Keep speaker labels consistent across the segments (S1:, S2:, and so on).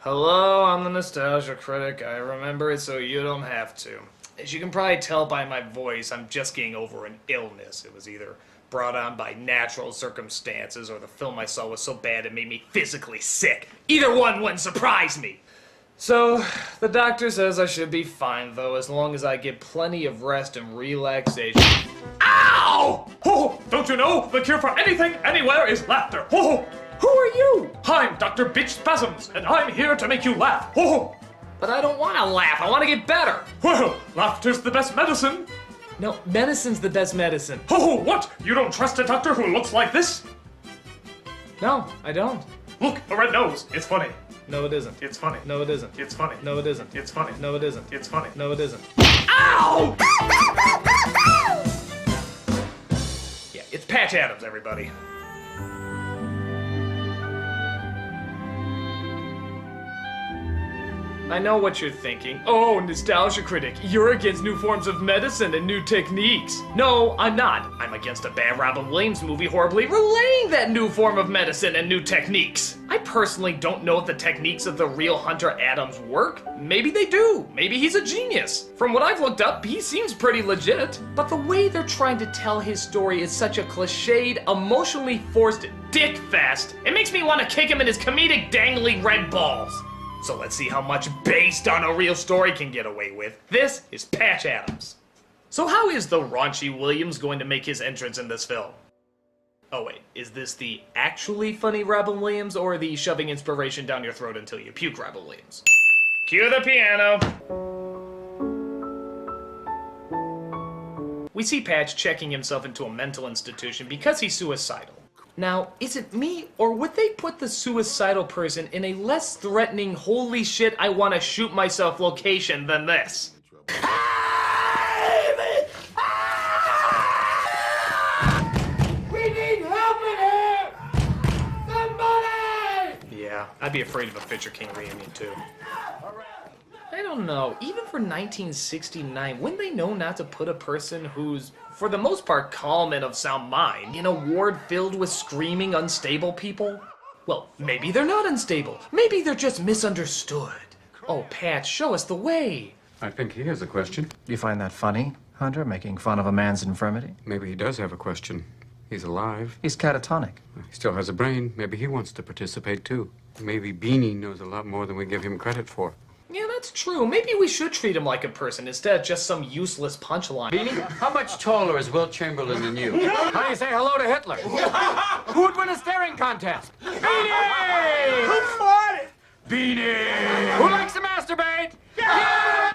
S1: Hello, I'm the Nostalgia Critic. I remember it so you don't have to. As you can probably tell by my voice, I'm just getting over an illness. It was either brought on by natural circumstances or the film I saw was so bad it made me physically sick. Either one wouldn't surprise me. So, the doctor says I should be fine though, as long as I get plenty of rest and relaxation. Ow!
S2: Oh, don't you know the cure for anything, anywhere is laughter? Oh,
S1: Who are you?
S2: I'm Dr. Bitch Spasms, and I'm here to make you laugh. Oh,
S1: But I don't want to laugh, I want to get better.
S2: well, laughter's the best medicine.
S1: No, medicine's the best medicine.
S2: Oh, what? You don't trust a doctor who looks like this?
S1: No, I don't.
S2: Look, a red nose. It's funny.
S1: No, it isn't.
S2: It's funny.
S1: No, it isn't.
S2: It's funny.
S1: No, it isn't.
S2: It's funny.
S1: No, it isn't.
S2: It's funny.
S1: No, it isn't.
S2: Ow!
S1: Yeah, it's Patch Adams, everybody. I know what you're thinking. Oh, Nostalgia Critic, you're against new forms of medicine and new techniques. No, I'm not. I'm against a bad Robin Williams movie horribly relaying that new form of medicine and new techniques. I personally don't know if the techniques of the real Hunter Adams work. Maybe they do. Maybe he's a genius. From what I've looked up, he seems pretty legit. But the way they're trying to tell his story is such a cliched, emotionally forced dick fest. It makes me want to kick him in his comedic dangly red balls. So let's see how much based on a real story can get away with. This is Patch Adams. So how is the raunchy Williams going to make his entrance in this film? Oh wait, is this the actually funny Robin Williams or the shoving inspiration down your throat until you puke Robin Williams? Cue the piano. We see Patch checking himself into a mental institution because he's suicidal. Now, is it me, or would they put the suicidal person in a less threatening, holy shit, I want to shoot myself location than this?
S3: We need help in here! Somebody!
S1: Yeah, I'd be afraid of a Fisher King reunion too. I don't know, even for 1969, wouldn't they know not to put a person who's, for the most part, calm and of sound mind in a ward filled with screaming, unstable people? Well, maybe they're not unstable. Maybe they're just misunderstood. Oh, Pat, show us the way.
S4: I think he has a question.
S5: You find that funny, Hunter, making fun of a man's infirmity?
S4: Maybe he does have a question. He's alive.
S5: He's catatonic.
S4: He still has a brain. Maybe he wants to participate too. Maybe Beanie knows a lot more than we give him credit for.
S1: Yeah, that's true. Maybe we should treat him like a person instead of just some useless punchline.
S6: Beanie, how much taller is Wilt Chamberlain than you? How do you say hello to Hitler? Who would win a staring contest? Beanie!
S3: Who fought it?
S6: Beanie! Who likes to masturbate?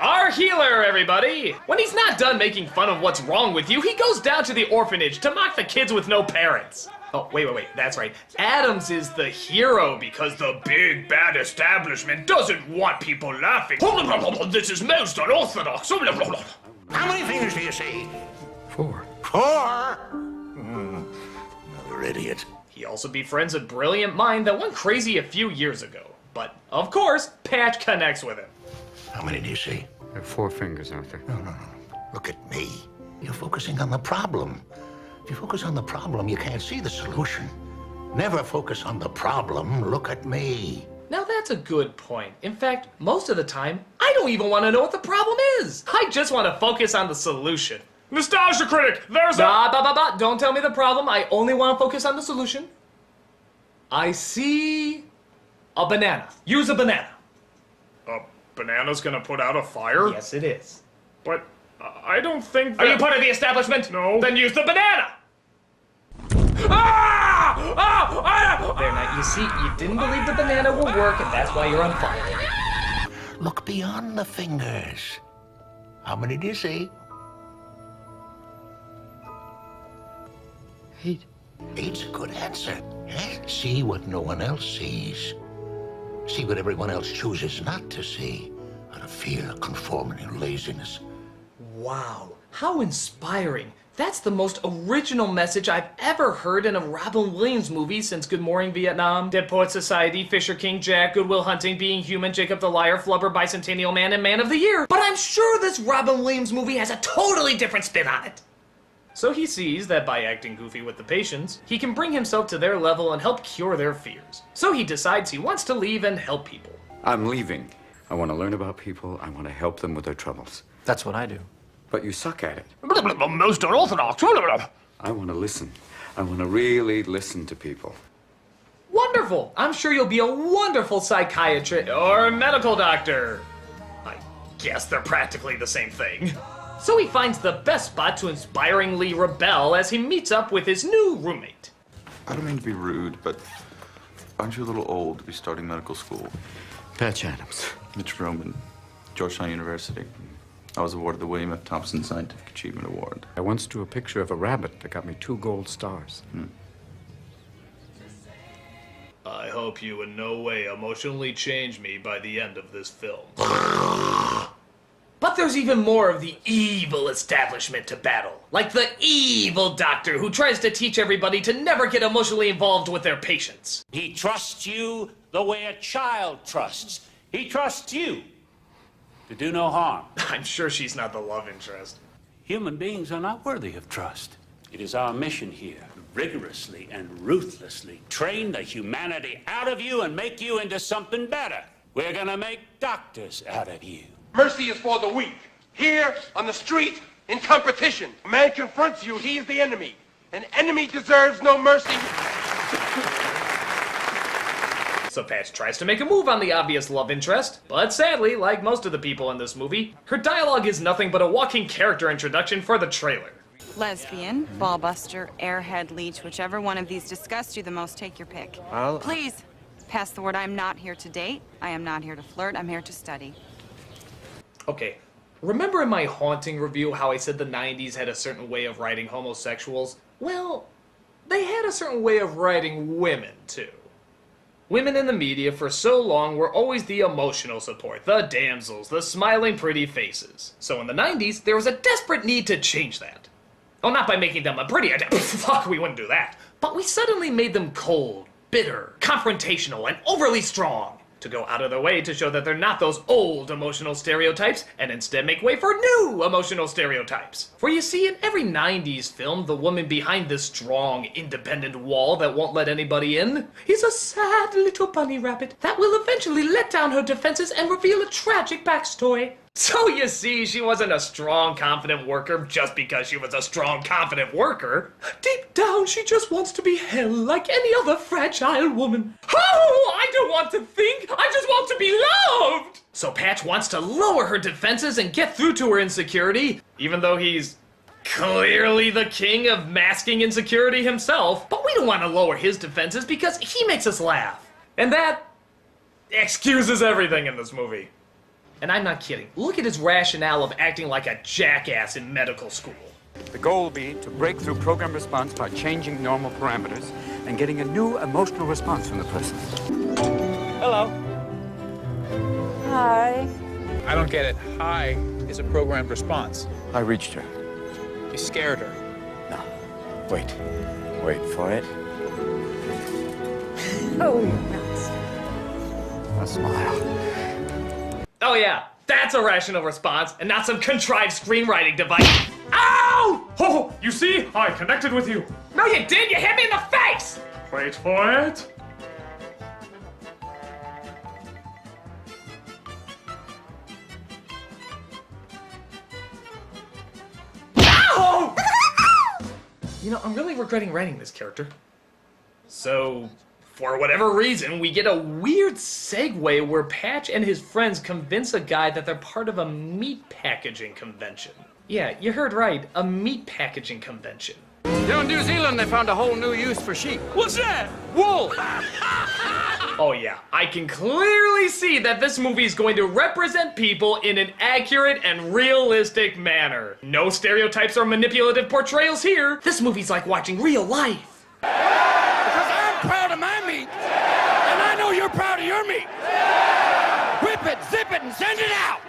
S1: Our healer, everybody! When he's not done making fun of what's wrong with you, he goes down to the orphanage to mock the kids with no parents. Oh, wait, that's right. Adams is the hero because the big bad establishment doesn't want people laughing. This is most unorthodox.
S3: How many fingers do you see?
S4: 4.
S3: 4? Another idiot.
S1: He also befriends a brilliant mind that went crazy a few years ago. But, of course, Patch connects with him.
S3: How many do you see?
S4: There are 4 fingers, Arthur.
S3: No. Look at me. You're focusing on the problem. If you focus on the problem, you can't see the solution. Never focus on the problem. Look at me.
S1: Now that's a good point. In fact, most of the time, I don't even want to know what the problem is. I just want to focus on the solution.
S2: Nostalgia Critic, there's a...
S1: Don't tell me the problem. I only want to focus on the solution. I see a banana. Use a banana.
S2: A banana's gonna put out a fire?
S1: Yes, it is.
S2: But I don't think that...
S1: Are you part of the establishment?
S2: No.
S1: Then use the banana! There, now, you see, you didn't believe the banana will work, and that's why you're on fire.
S3: Look beyond the fingers. How many do you see?
S5: 8.
S3: 8's a good answer. See what no one else sees. See what everyone else chooses not to see. Out of fear, conformity, and laziness.
S1: Wow, how inspiring. That's the most original message I've ever heard in a Robin Williams movie since Good Morning Vietnam, Dead Poets Society, Fisher King Jack, Good Will Hunting, Being Human, Jacob the Liar, Flubber, Bicentennial Man, and Man of the Year. But I'm sure this Robin Williams movie has a totally different spin on it. So he sees that by acting goofy with the patients, he can bring himself to their level and help cure their fears. So he decides he wants to leave and help people.
S4: I'm leaving. I want to learn about people. I want to help them with their troubles.
S5: That's what I do.
S4: But you suck at it.
S1: Most unorthodox.
S4: I want to listen. I want to really listen to people.
S1: Wonderful! I'm sure you'll be a wonderful psychiatrist or medical doctor. I guess they're practically the same thing. So he finds the best spot to inspiringly rebel as he meets up with his new roommate.
S7: I don't mean to be rude, but aren't you a little old to be starting medical school?
S4: Patch Adams.
S7: Mitch Roman, Georgetown University. I was awarded the William F. Thompson Scientific Achievement Award.
S4: I once drew a picture of a rabbit that got me 2 gold stars.
S1: I hope you in no way emotionally change me by the end of this film. But there's even more of the evil establishment to battle. Like the evil doctor who tries to teach everybody to never get emotionally involved with their patients.
S8: He trusts you the way a child trusts. He trusts you to do no harm.
S1: I'm sure she's not the love interest.
S8: Human beings are not worthy of trust. It is our mission here to rigorously and ruthlessly train the humanity out of you and make you into something better. We're gonna make doctors out of you.
S9: Mercy is for the weak. Here, on the street, in competition. A man confronts you, he is the enemy. An enemy deserves no mercy.
S1: So Patch tries to make a move on the obvious love interest, but sadly, like most of the people in this movie, her dialogue is nothing but a walking character introduction for the trailer.
S10: Lesbian, ballbuster, airhead, leech, whichever one of these disgusts you the most, take your pick. Please, pass the word. I'm not here to date. I am not here to flirt. I'm here to study.
S1: Okay, remember in my haunting review how I said the 90s had a certain way of writing homosexuals? Well, they had a certain way of writing women, too. Women in the media for so long were always the emotional support, the damsels, the smiling pretty faces. So in the 90s, there was a desperate need to change that. Oh, not by making them a pretty, fuck, we wouldn't do that. But we suddenly made them cold, bitter, confrontational, and overly strong. To go out of their way to show that they're not those old emotional stereotypes, and instead make way for new emotional stereotypes. For you see, in every 90s film, the woman behind this strong, independent wall that won't let anybody in is a sad little bunny rabbit that will eventually let down her defenses and reveal a tragic backstory. So you see, she wasn't a strong, confident worker just because she was a strong, confident worker. Deep down, she just wants to be held like any other fragile woman. Oh, I don't want to think. I just want to be loved. So Patch wants to lower her defenses and get through to her insecurity, even though he's clearly the king of masking insecurity himself. But we don't want to lower his defenses because he makes us laugh. And that excuses everything in this movie. And I'm not kidding. Look at his rationale of acting like a jackass in medical school.
S4: The goal will be to break through program response by changing normal parameters and getting a new emotional response from the person.
S8: Hello.
S10: Hi.
S11: I don't get it. Hi is a programmed response.
S4: I reached her.
S11: You scared her.
S4: No. Wait. Wait for it.
S10: Oh, you're nuts.
S4: A smile.
S1: Oh yeah, that's a rational response, and not some contrived screenwriting device. Ow!
S2: Oh, you see? I connected with you.
S1: No, you didn't! You hit me in the face!
S2: Wait for it.
S1: Ow! You know, I'm really regretting writing this character. So, for whatever reason, we get a weird segue where Patch and his friends convince a guy that they're part of a meat packaging convention. Yeah, you heard right, a meat packaging convention.
S6: You know, in New Zealand, they found a whole new use for sheep.
S2: What's that?
S6: Wool!
S1: Oh yeah, I can clearly see that this movie is going to represent people in an accurate and realistic manner. No stereotypes or manipulative portrayals here. This movie's like watching real life.
S6: Proud of my meat, and I know you're proud of your meat. Whip it, zip it, and send it out.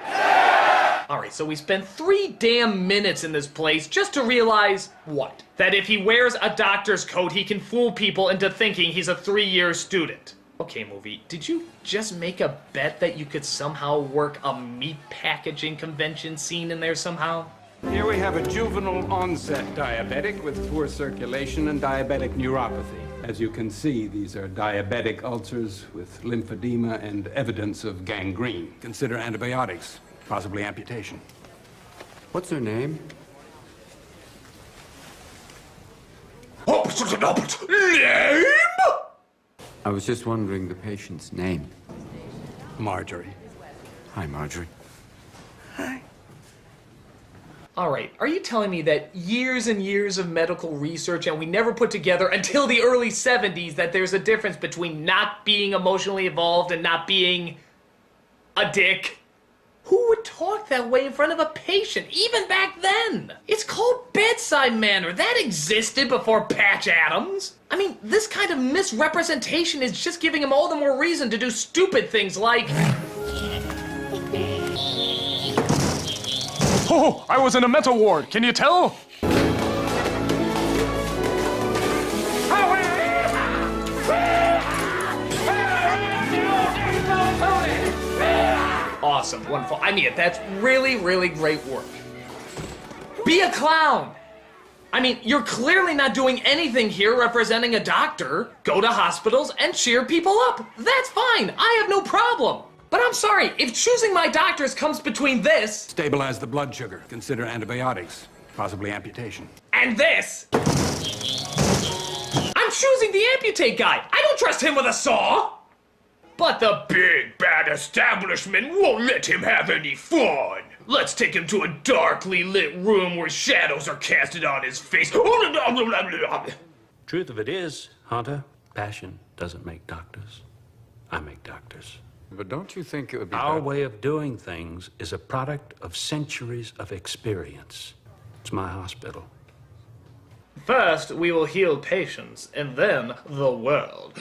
S1: Alright, so we spent 3 damn minutes in this place just to realize, what? That if he wears a doctor's coat, he can fool people into thinking he's a 3-year student. Okay, movie, did you just make a bet that you could somehow work a meat packaging convention scene in there somehow?
S4: Here we have a juvenile onset diabetic with poor circulation and diabetic neuropathy. As you can see, these are diabetic ulcers with lymphedema and evidence of gangrene. Consider antibiotics, possibly amputation.
S6: What's her name?
S9: Name?
S6: I was just wondering the patient's name.
S4: Marjorie.
S6: Hi, Marjorie.
S1: All right, are you telling me that years and years of medical research and we never put together until the early 70s that there's a difference between not being emotionally evolved and not being a dick? Who would talk that way in front of a patient, even back then? It's called bedside manner. That existed before Patch Adams. I mean, this kind of misrepresentation is just giving him all the more reason to do stupid things like...
S2: Oh, I was in a mental ward. Can you tell?
S1: Awesome, wonderful. I mean it. That's really, really great work. Be a clown. I mean, you're clearly not doing anything here representing a doctor. Go to hospitals and cheer people up. That's fine. I have no problem. But I'm sorry, if choosing my doctors comes between this...
S4: Stabilize the blood sugar. Consider antibiotics, possibly amputation.
S1: And this... I'm choosing the amputate guy. I don't trust him with a saw. But the big bad establishment won't let him have any fun. Let's take him to a darkly lit room where shadows are casted on his face.
S8: Truth of it is, Hunter, passion doesn't make doctors. I make doctors.
S6: But don't you think it would be
S8: Our
S6: better?
S8: way of doing things is a product of centuries of experience. It's my hospital.
S1: First, we will heal patients, and then the world.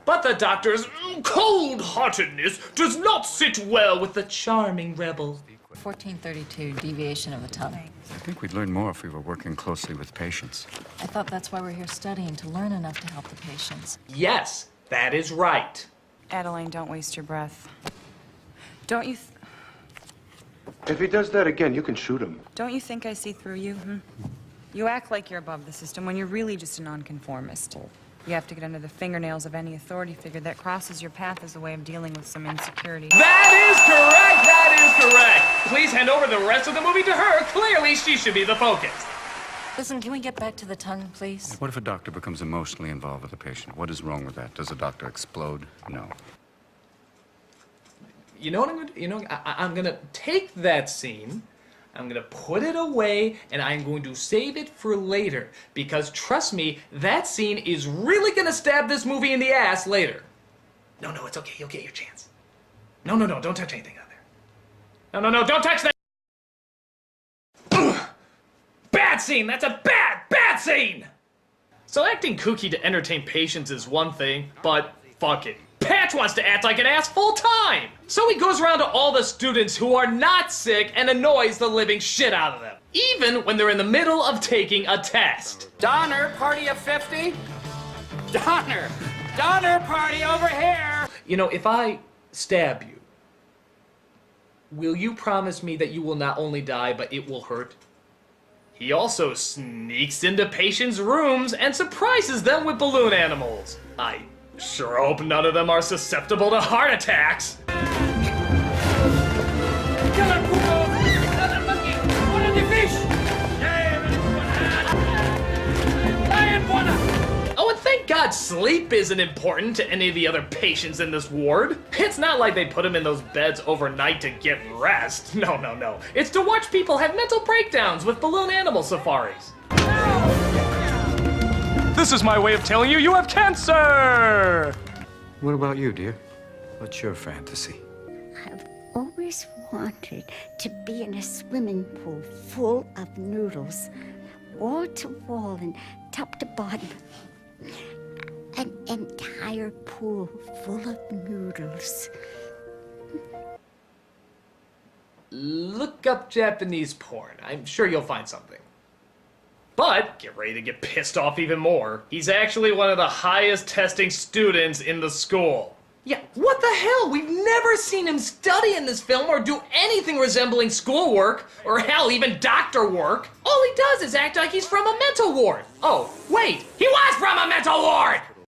S1: But the doctor's cold-heartedness does not sit well with the charming rebel.
S12: 1432, deviation of the tongue.
S6: I think we'd learn more if we were working closely with patients.
S12: I thought that's why we're here studying, to learn enough to help the patients.
S1: Yes, that is right.
S10: Adeline, don't waste your breath. Don't you...
S9: If he does that again, you can shoot him.
S10: Don't you think I see through you? You act like you're above the system when you're really just a nonconformist. You have to get under the fingernails of any authority figure that crosses your path as a way of dealing with some insecurity.
S1: That is correct! That is correct! Please hand over the rest of the movie to her. Clearly, she should be the focus.
S12: Listen, can we get back to the tongue, please?
S6: What if a doctor becomes emotionally involved with a patient? What is wrong with that? Does a doctor explode? No.
S1: You know what I'm gonna do? You know, I'm gonna take that scene, I'm gonna put it away, and I'm going to save it for later. Because trust me, that scene is really gonna stab this movie in the ass later. No, it's okay, you'll get your chance. No, don't touch anything out there. No, don't touch that! Ugh. Bad scene! That's a bad scene! So acting kooky to entertain patients is one thing, but fuck it. Patch wants to act like an ass full time! So he goes around to all the students who are not sick and annoys the living shit out of them. Even when they're in the middle of taking a test.
S6: Donner, party of 50? Donner! Donner party over here!
S1: You know, if I stab you, will you promise me that you will not only die, but it will hurt? He also sneaks into patients' rooms and surprises them with balloon animals. I sure hope none of them are susceptible to heart attacks. Oh, and thank God sleep isn't important to any of the other patients in this ward. It's not like they put them in those beds overnight to get rest. No. It's to watch people have mental breakdowns with balloon animal safaris.
S2: This is my way of telling you you have cancer!
S6: What about you, dear? What's your fantasy?
S13: I've always wanted to be in a swimming pool full of noodles, wall to wall and top to bottom. An entire pool full of noodles.
S1: Look up Japanese porn. I'm sure you'll find something. But get ready to get pissed off even more. He's actually one of the highest testing students in the school. Yeah, what the hell? We've never seen him study in this film or do anything resembling schoolwork, or hell, even doctor work. All he does is act like he's from a mental ward. Oh, wait, he was from a mental ward!